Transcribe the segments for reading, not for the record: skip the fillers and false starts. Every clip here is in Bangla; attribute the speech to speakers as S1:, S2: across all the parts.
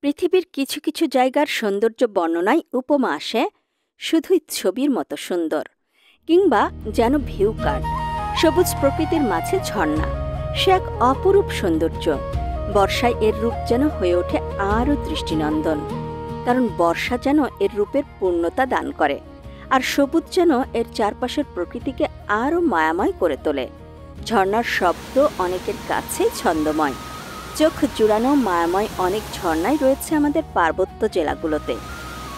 S1: পৃথিবীর কিছু কিছু জায়গার সৌন্দর্য বর্ণনায় উপমা আসে শুধুই ছবির মতো সুন্দর, কিংবা যেন ভিউ কার্ড। সবুজ প্রকৃতির মাঝে ঝর্ণা, সে এক অপরূপ সৌন্দর্য। বর্ষায় এর রূপ যেন হয়ে ওঠে আরও দৃষ্টিনন্দন, কারণ বর্ষা যেন এর রূপের পূর্ণতা দান করে, আর সবুজ যেন এর চারপাশের প্রকৃতিকে আরও মায়াময় করে তোলে। ঝর্ণার শব্দ অনেকের কাছেই ছন্দময়। চোখ জুড়ানো মায়াময় অনেক ঝর্ণাই রয়েছে আমাদের পার্বত্য জেলাগুলোতে।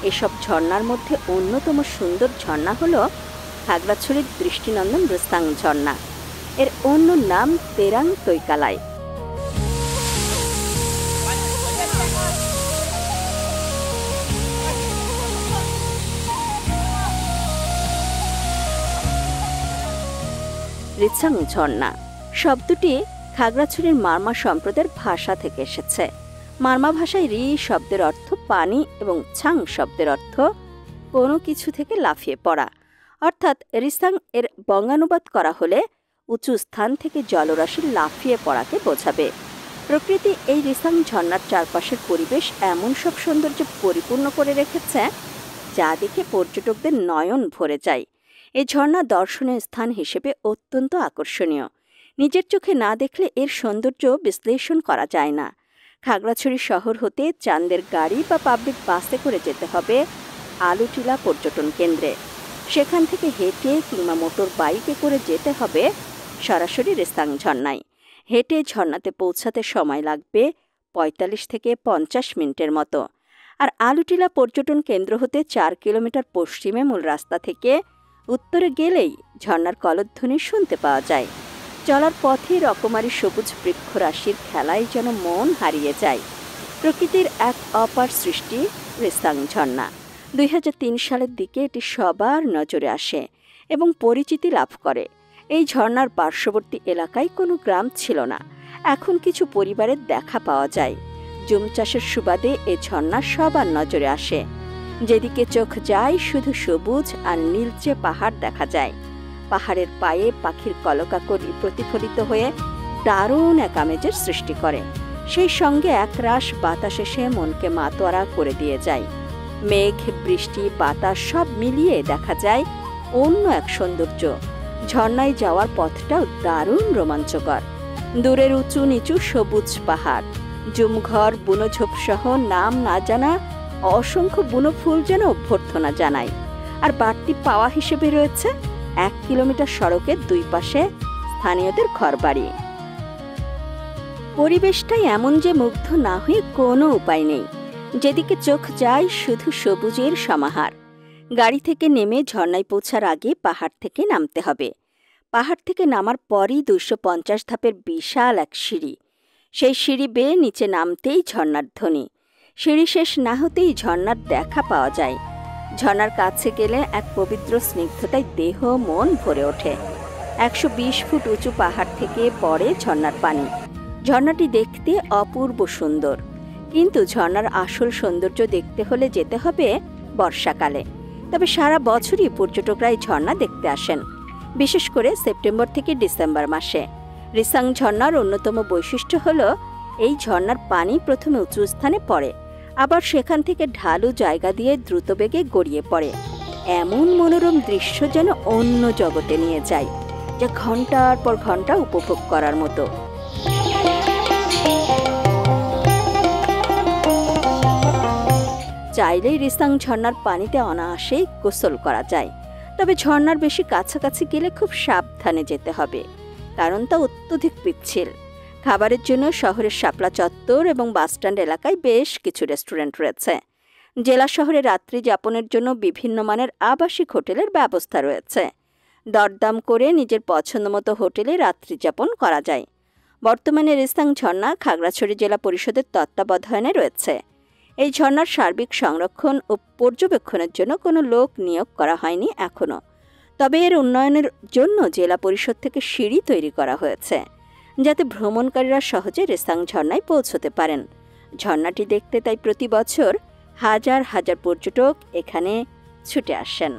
S1: এসব ঝর্ণার মধ্যে অন্যতম সুন্দর ঝর্ণা হল খাগড়াছড়ির দৃষ্টিনন্দন রিস্তাং ঝর্ণা। এর অন্য নাম তেরাং তৈকালাই। রিসাং ঝর্ণা শব্দটি খাগড়াছড়ির মারমা সম্প্রদায়ের ভাষা থেকে এসেছে। মারমা ভাষায় রি শব্দের অর্থ পানি এবং ছাং শব্দের অর্থ কোনো কিছু থেকে লাফিয়ে পড়া। অর্থাৎ রিসাং এর বঙ্গানুবাদ করা হলে উঁচু স্থান থেকে জলরাশি লাফিয়ে পড়াকে বোঝাবে। প্রকৃতি এই রিসাং ঝর্ণার চারপাশের পরিবেশ এমন সব সৌন্দর্যে পরিপূর্ণ করে রেখেছে যা দেখে পর্যটকদের নয়ন ভরে যায়। এই ঝর্ণা দর্শনীয় স্থান হিসেবে অত্যন্ত আকর্ষণীয়। নিজের চোখে না দেখলে এর সৌন্দর্য বিশ্লেষণ করা যায় না। খাগড়াছড়ি শহর হতে চাঁদের গাড়ি বা পাবলিক বাসে করে যেতে হবে আলুটিলা পর্যটন কেন্দ্রে। সেখান থেকে হেঁটে কিংবা মোটর বাইকে করে যেতে হবে সরাসরি রিস্তাং ঝর্ণায়। হেঁটে ঝর্ণাতে পৌঁছাতে সময় লাগবে ৪৫ থেকে ৫০ মিনিটের মতো। আর আলুটিলা পর্যটন কেন্দ্র হতে ৪ কিলোমিটার পশ্চিমে মূল রাস্তা থেকে উত্তরে গেলেই ঝর্ণার কলধ্বনি শুনতে পাওয়া যায়। চলার পথে রকমারি সবুজ বৃক্ষরাশির খেলায় যেন মন হারিয়ে যায়। প্রকৃতির এক অপার সৃষ্টি রিস্তাং ঝর্ণা। ২০০৩ সালের দিকে এটি সবার নজরে আসে এবং পরিচিতি লাভ করে। এই ঝর্ণার পার্শ্ববর্তী এলাকায় কোনো গ্রাম ছিল না। এখন কিছু পরিবারের দেখা পাওয়া যায়। জুম চাষের সুবাদে এ ঝর্ণা সবার নজরে আসে। যেদিকে চোখ যায় শুধু সবুজ আর নীলচে পাহাড় দেখা যায়। পাহাড়ের পায়ে পাখির কলকাকলি প্রতিফলিত হয়ে দারুণ এক আমেজের সৃষ্টি করে। সেই সঙ্গে একরাশ বাতাস এসে মনকে মাতোয়ারা করে দিয়ে যায়। মেঘ, বৃষ্টি, বাতাস সব মিলিয়ে দেখা যায় অন্য এক সৌন্দর্য। ঝর্ণায় যাওয়ার পথটাও দারুণ রোমাঞ্চকর। দূরের উঁচু নিচু সবুজ পাহাড়, জুমঘর, বুনোঝোপ সহ নাম না জানা অসংখ্য বুনো ফুল যেন অভ্যর্থনা জানায়। আর বাড়তি পাওয়া হিসেবে রয়েছে ১ কিলোমিটার সড়কের দুই পাশে স্থানীয়দের ঘরবাড়ি। পরিবেশটাই এমন যে মুগ্ধ না হয়ে কোনো উপায় নেই। যেদিকে চোখ যায় শুধু সবুজের সমাহার। গাড়ি থেকে নেমে ঝর্ণায় পৌঁছার আগে পাহাড় থেকে নামতে হবে। পাহাড় থেকে নামার পরই ২৫০ ধাপের বিশাল এক সিঁড়ি। সেই সিঁড়ি বেয়ে নিচে নামতেই ঝর্ণার ধ্বনি। সিঁড়ি শেষ না হতেই ঝর্ণার দেখা পাওয়া যায়। ঝর্ণার কাছে গেলে এক পবিত্র স্নিগ্ধতায় দেহ মন ভরে ওঠে। ১২০ ফুট উঁচু পাহাড় থেকে পড়ে ঝর্ণার পানি। ঝর্ণাটি দেখতে অপূর্ব সুন্দর, কিন্তু ঝর্ণার আসল সৌন্দর্য দেখতে হলে যেতে হবে বর্ষাকালে। তবে সারা বছরই পর্যটকরা এই ঝর্ণা দেখতে আসেন, বিশেষ করে সেপ্টেম্বর থেকে ডিসেম্বর মাসে। রিসাং ঝর্ণার অন্যতম বৈশিষ্ট্য হল এই ঝর্ণার পানি প্রথমে উঁচু স্থানে পড়ে, আবার সেখান থেকে ঢালু জায়গা দিয়ে দ্রুতবেগে গড়িয়ে পড়ে। এমন মনোরম দৃশ্য যেন অন্য জগতে নিয়ে যায়, যা ঘন্টার পর ঘন্টা উপভোগ করার মতো। চাইলেই রিসাং ঝর্ণার পানিতে অনায়াসেই গোসল করা যায়। তবে ঝর্ণার বেশি কাছাকাছি গেলে খুব সাবধানে যেতে হবে, কারণ তা অত্যধিক পিচ্ছিল। খাবারের জন্য শহরের শাপলা চত্বর এবং বাসস্ট্যান্ড এলাকায় বেশ কিছু রেস্টুরেন্ট রয়েছে। জেলা শহরে রাত্রি যাপনের জন্য বিভিন্ন মানের আবাসিক হোটেলের ব্যবস্থা রয়েছে। দরদাম করে নিজের পছন্দমতো হোটেলে রাত্রি যাপন করা যায়। বর্তমানে রিসাং ঝর্ণা খাগড়াছড়ি জেলা পরিষদের তত্ত্বাবধানে রয়েছে। এই ঝর্ণার সার্বিক সংরক্ষণ ও পর্যবেক্ষণের জন্য কোনো লোক নিয়োগ করা হয়নি এখনও। তবে এর উন্নয়নের জন্য জেলা পরিষদ থেকে সিঁড়ি তৈরি করা হয়েছে, যাতে ভ্রমণকারীরা সহজে রিসাং ঝর্ণায় পৌঁছতে পারেন। ঝর্ণাটি দেখতে তাই প্রতি বছর হাজার হাজার পর্যটক এখানে ছুটে আসেন।